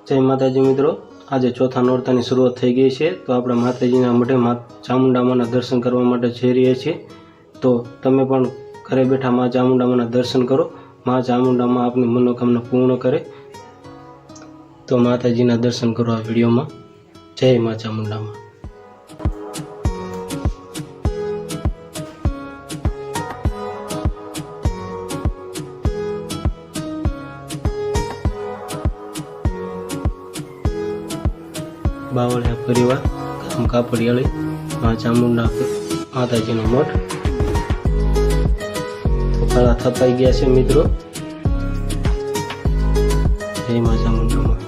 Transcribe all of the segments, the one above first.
जय माताजी मित्रों, आज चौथा नोरतानी शुरुआत थई गई है। तो આપણે માતાજીના મઢે ચામુંડા માના દર્શન કરવા માટે જઈ રહ્યા છીએ। તો તમે પણ ઘરે બેઠા માં ચામુંડા માના દર્શન કરો। માં ચામુંડા માં આપની મનોકામના પૂર્ણ કરે। તો માતાજીના દર્શન કરો આ વિડિયોમાં। જય માં ચામુંડા માં। बावलिया परिवार गाम कापड़ियाળી मां चामुंडा माताजीनो मठ। तो कला थपाई गया है मित्रों। जय मां चामुंडा मां।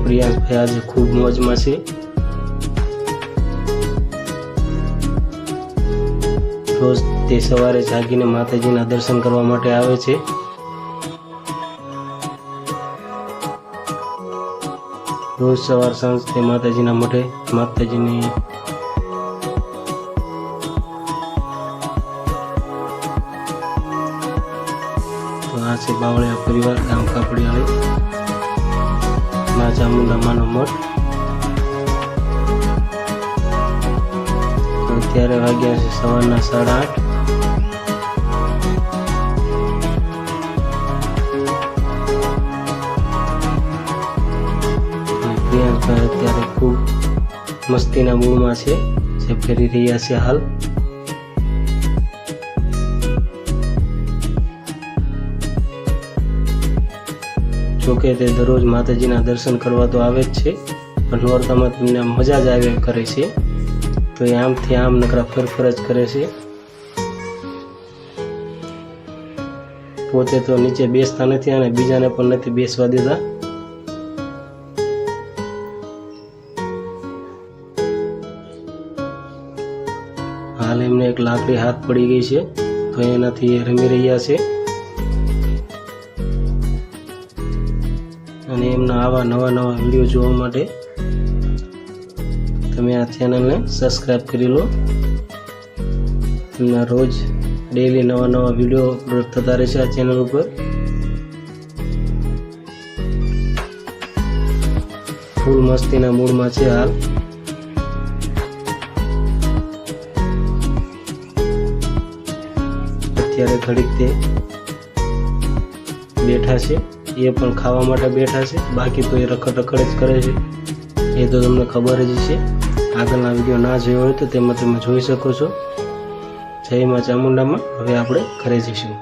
प्रियांश भाई आज खूब मौज में से। रोज ते सवारे जागीने माताजीना दर्शन करवा माटे आवे छे। रोज सवार सांज ते माताजीना मठे माताजीनी तो आ छे बावळिया परिवार गाम कापड़ियाળી मां चामुंडा मानो मठ। तो अत्यारे वाग्या छे सवाરના 8:30। અત્યારે ખૂબ મસ્તીના મૂડમાં છે, જે ફેરી રહ્યા છે હાલ। જોકે તે દરરોજ માતાજીના દર્શન કરવા તો આવે જ છે, પણ નોરતામાં તેમને મજા જ આવે કરે છે। તો એ આમથી આમ નકરા ફરફર જ કરે છે। પોતે તો નીચે બેસતા નથી અને બીજાને પણ નથી બેસવા દેતા। हाल एमने एक लाकड़ी हाथ पड़ी गई है, तो एनाथी रमी रह्या छे। अने एमना आवा नवा नवा विडियो जोवा माटे तमे आ चेनल ने सब्सक्राइब करी लो। एमना रोज डेली नवा नवा विडियो अपलोड थता रहेशे आ चेनल पर। फूल मस्तीना मूडमां छे हाल। અત્યારે ઘડીક તે બેઠા છે, એ પણ ખાવા માટે બેઠા છે। બાકી તો એ રખડ રખડ જ કરે છે, એ તો તમને ખબર જ છે। આગળના વિડીયો ના જોયો હોય તો તેમાં તમે જોઈ શકો છો। જય માં ચામુંડામાં। હવે આપણે ઘરે જઈશું।